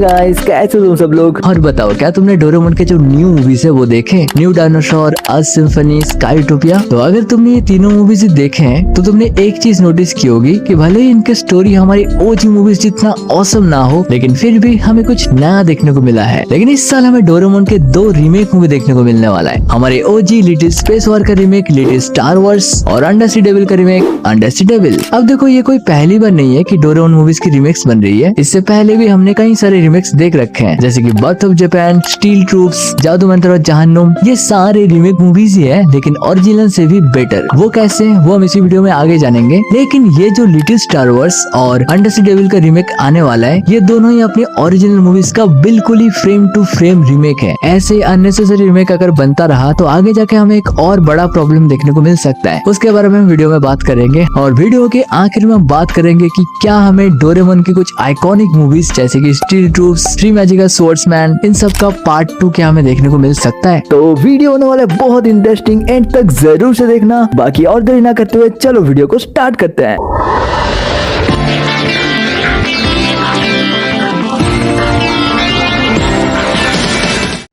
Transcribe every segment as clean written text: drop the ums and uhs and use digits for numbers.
Guys, कैसे हो तुम सब लोग। और बताओ, क्या तुमने डोरेमोन के जो न्यू मूवीज है वो देखे? न्यू डायनासोर, अर्थ सिम्फनी, स्काईटोपिया। तो अगर तुमने ये तीनों मूवीज देखे हैं तो तुमने एक चीज नोटिस की होगी कि भले ही इनके स्टोरी हमारी ओजी मूवीज जितना ऑसम ना हो, लेकिन फिर भी हमें कुछ नया देखने को मिला है। लेकिन इस साल हमें डोरेमोन के 2 रीमेक मूवी देखने को मिलने वाला है। हमारे ओजी लिटिल स्पेस वॉर का रीमेक लिटिल स्टार वॉर्स और अंडरसी डेविल का रीमेक अंडरसी डेविल। अब देखो, ये कोई पहली बार नहीं है कि डोरेमोन मूवीज की रीमेक्स बन रही है। इससे पहले भी हमने कई सारे रीमेक्स देख रखे हैं, जैसे कि birth of Japan, steel troops, जादू मंत्र और जहन्नुम। ये सारे रीमेक मूवीज ही है, लेकिन ओरिजिनल से भी बेटर। वो कैसे, वो हम इसी वीडियो में आगे जानेंगे। लेकिन ये जो लिटिल स्टार वॉर्स और अंडरसी डेविल का रीमेक आने वाला है, ये दोनों ही अपनी ओरिजिनल मूवीज का बिल्कुल ही फ्रेम टू फ्रेम रीमेक है। ऐसे अननेसेसरी रीमेक अगर बनता रहा तो आगे जाके हमें एक और बड़ा प्रॉब्लम देखने को मिल सकता है। उसके बारे में हम वीडियो में बात करेंगे, और वीडियो के आखिर में हम बात करेंगे कि क्या हमें डोरेमोन की कुछ आइकॉनिक मूवीज जैसे कि steel troops, three magical swordsman, इन सब का पार्ट 2 क्या हमें देखने को मिल सकता है। तो वीडियो होने वाला है बहुत इंटरेस्टिंग, एंड तक जरूर से देखना। बाकी और देरी ना करते हुए चलो वीडियो को स्टार्ट करते हैं।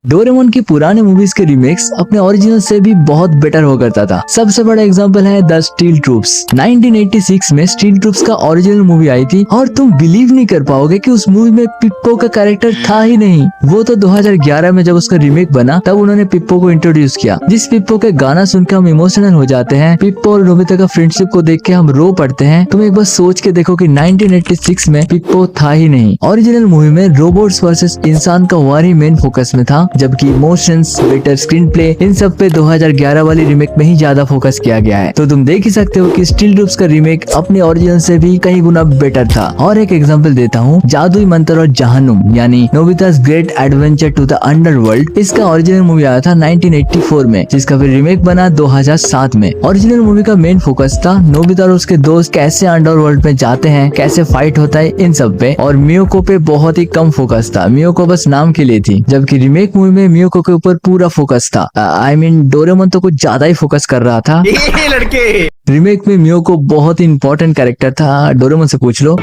डोरेमोन की पुराने मूवीज के रीमेक्स अपने ओरिजिनल से भी बहुत बेटर हो करता था। सबसे बड़ा एग्जांपल है द स्टील ट्रूप्स। 1986 में स्टील ट्रूप्स का ओरिजिनल मूवी आई थी, और तुम बिलीव नहीं कर पाओगे कि उस मूवी में पिप्पो का कैरेक्टर था ही नहीं। वो तो 2011 में जब उसका रीमेक बना तब उन्होंने पिप्पो को इंट्रोड्यूस किया। जिस पिप्पो के गाना सुनकर हम इमोशनल हो जाते हैं, पिप्पो और नोबिता का फ्रेंडशिप को देख के हम रो पड़ते हैं। तुम एक बार सोच के देखो कि 1986 में पिप्पो था ही नहीं। ओरिजिनल मूवी में रोबोट्स वर्सेस इंसान का वार ही मेन फोकस में था, जबकि इमोशंस, बेटर स्क्रीन प्ले, इन सब पे 2011 वाली रीमेक में ही ज्यादा फोकस किया गया है। तो तुम देख ही सकते हो कि स्टील ट्रूप्स का रीमेक अपने ओरिजिनल से भी कई गुना बेटर था। और एक एग्जांपल देता हूँ, जादुई मंत्र और जहन्नुम यानी Nobita's great adventure to the underworld. इसका ओरिजिनल मूवी आया था 1984 में, जिसका फिर रीमेक बना 2007 में। ओरिजिनल मूवी का मेन फोकस था नोबिता और उसके दोस्त कैसे अंडरवर्ल्ड में जाते हैं, कैसे फाइट होता है, इन सब पे। और मियोको पे बहुत ही कम फोकस था, मियोको बस नाम के लिए थी। जबकि रीमेक मूवी में मियोको के ऊपर पूरा फोकस था। I mean, डोरेमोन तो कुछ ज्यादा ही फोकस कर रहा था। लड़के रीमेक में मियोको बहुत ही इंपॉर्टेंट कैरेक्टर था, डोरेमोन से पूछ लो।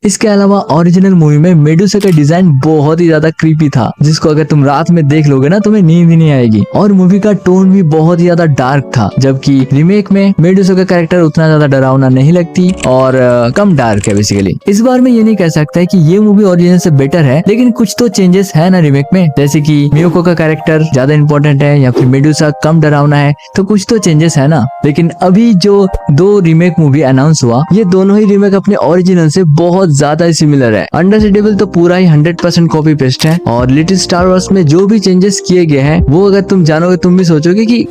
इसके अलावा ओरिजिनल मूवी में मेडुसा का डिजाइन बहुत ही ज्यादा क्रीपी था, जिसको अगर तुम रात में देख लोगे ना तुम्हें नींद ही नहीं आएगी। और मूवी का टोन भी बहुत ही ज्यादा डार्क था, जबकि रीमेक में मेडुसा का कैरेक्टर उतना ज्यादा डरावना नहीं लगती और कम डार्क है बेसिकली। इस बार मैं ये नहीं कह सकता कि ये मूवी ओरिजिनल से बेटर है, लेकिन कुछ तो चेंजेस है ना रीमेक में, जैसे कि मियोको का कैरेक्टर ज्यादा इंपॉर्टेंट है या फिर मेडुसा कम डरावना है, तो कुछ तो चेंजेस है ना। लेकिन अभी जो 2 रीमेक मूवी अनाउंस हुआ, ये दोनों ही रीमेक अपने ओरिजिनल से बहुत ज्यादा सिमिलर है। अंडरसी डेविल तो पूरा ही 100% कॉपी पेस्ट है, और लिटिल स्टार वॉर्स में जो भी चेंजेस किए गए हैं वो अगर तुम जानोगे तुम भी सोचोगे कि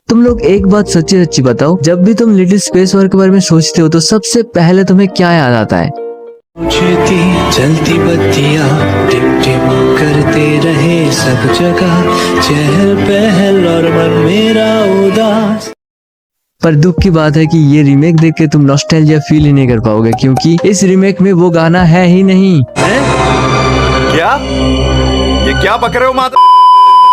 तुम लोग एक बात सच्ची सच्ची बताओ, जब भी तुम लिटिल स्पेस वॉर के बारे में सोचते हो तो सबसे पहले तुम्हें क्या याद आता है? चलती बत्तियां टिम-टिम करते रहे सब जगह, चहल पहल और मन मेरा उदास। पर दुख की बात है कि ये रीमेक देख के तुम नॉस्टैल्जिया फील ही नहीं कर पाओगे, क्योंकि इस रीमेक में वो गाना है ही नहीं। क्या ये क्या बक रहे हो माता?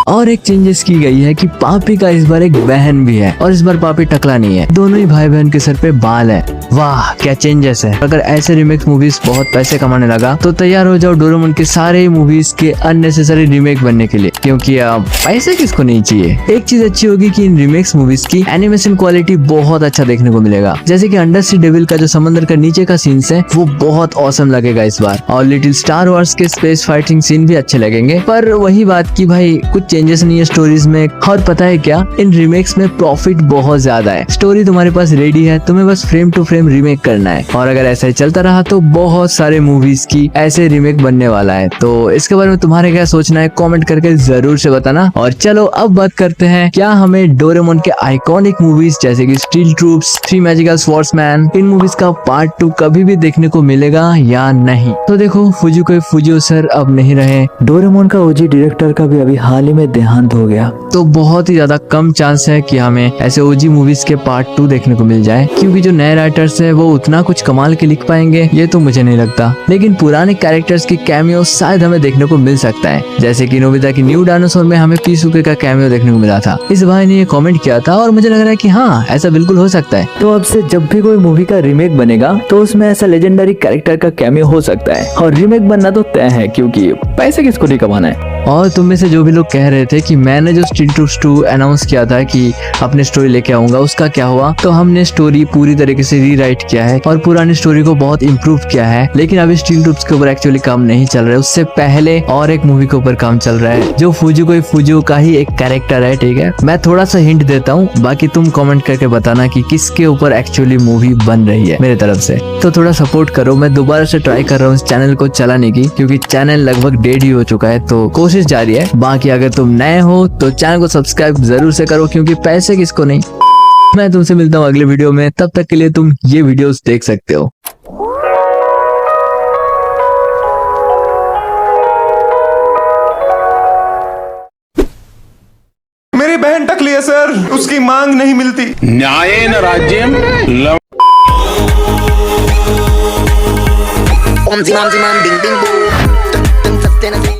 और एक चेंजेस की गई है कि पापी का इस बार एक बहन भी है, और इस बार पापी टकला नहीं है, दोनों ही भाई बहन के सर पे बाल है। वाह क्या चेंजेस है। अगर ऐसे रीमेक मूवीज बहुत पैसे कमाने लगा तो तैयार हो जाओ डोरेमोन के सारे मूवीज के अननेसेसरी रीमेक बनने के लिए, क्योंकि पैसे किसको नहीं चाहिए। एक चीज अच्छी होगी कि इन रीमेक्स मूवीज की एनिमेशन क्वालिटी बहुत अच्छा देखने को मिलेगा, जैसे कि अंडरसी डेविल का जो समंदर का नीचे का सीन्स है वो बहुत औसम लगेगा इस बार, और लिटिल स्टार वॉर्स के स्पेस फाइटिंग सीन भी अच्छे लगेंगे। पर वही बात की भाई कुछ चेंजेस नहीं है स्टोरीज में, और पता है क्या, इन रीमेक्स में प्रॉफिट बहुत ज्यादा है। स्टोरी तुम्हारे पास रेडी है, तुम्हें बस फ्रेम टू फ्रेम रीमेक करना है, और अगर ऐसा ही चलता रहा तो बहुत सारे मूवीज की ऐसे रीमेक बनने वाला है। तो इसके बारे में तुम्हारे क्या सोचना है कमेंट करके जरूर से बताना। और चलो अब बात करते हैं, क्या हमें डोरेमोन के आइकॉनिक मूवीज जैसे कि steel troops, three magical swordsman, इन मूवीज का पार्ट 2 कभी भी देखने को मिलेगा या नहीं? तो देखो, फुजिको फुजियो सर अब नहीं रहे, डोरेमोन का ओजी डायरेक्टर का भी अभी हाल ही में देहांत हो गया, तो बहुत ही ज्यादा कम चांस है कि हमें ऐसे ओजी मूवीज के पार्ट 2 देखने को मिल जाए, क्योंकि जो नए राइटर्स कैरेक्टर्स है वो उतना कुछ कमाल के लिख पाएंगे ये तो मुझे नहीं लगता, लेकिन पुराने कैरेक्टर्स की कैमियो शायद हमें देखने को मिल सकता है, जैसे कि नोबिता की न्यू डायनासोर में हमें पीसूके का कैमियो देखने को मिला था। इस भाई ने ये कमेंट किया था और मुझे लग रहा है कि हाँ ऐसा बिल्कुल हो सकता है। तो अब से जब भी कोई मूवी का रीमेक बनेगा तो उसमें ऐसा लेजेंडरी कैरेक्टर का कैमियो हो सकता है, और रीमेक बनना तो तय है क्योंकि पैसे किसको नहीं कमाना है। और तुम में से जो भी लोग कह रहे थे कि मैंने जो स्टील ट्रूप्स 2 अनाउंस किया था कि अपनी स्टोरी लेके आऊंगा उसका क्या हुआ, तो हमने स्टोरी पूरी तरीके से रीराइट किया है और पुरानी स्टोरी को बहुत इम्प्रूव किया है, लेकिन अभी स्टील ट्रूप्स के ऊपर एक्चुअली काम नहीं चल रहा है। उससे पहले और एक मूवी के ऊपर काम चल रहा है जो फुजू का ही एक कैरेक्टर है। ठीक है, मैं थोड़ा सा हिंट देता हूँ, बाकी तुम कमेंट करके बताना कि किसके ऊपर एक्चुअली मूवी बन रही है मेरे तरफ से। तो थोड़ा सपोर्ट करो, मैं दोबारा से ट्राई कर रहा हूँ इस चैनल को चलाने की, क्योंकि चैनल लगभग डेड ही हो चुका है, तो कोशिश जारी है। बाकी अगर तुम नए हो तो चैनल को सब्सक्राइब जरूर से करो, क्योंकि पैसे किसको नहीं। मैं तुमसे मिलता हूँ अगले वीडियो में, तब तक के लिए तुम ये वीडियोस देख सकते हो। मेरी बहन टकली है सर, उसकी मांग नहीं मिलती। न्यायेन राज्यम Om zimam zimam ding ding boom.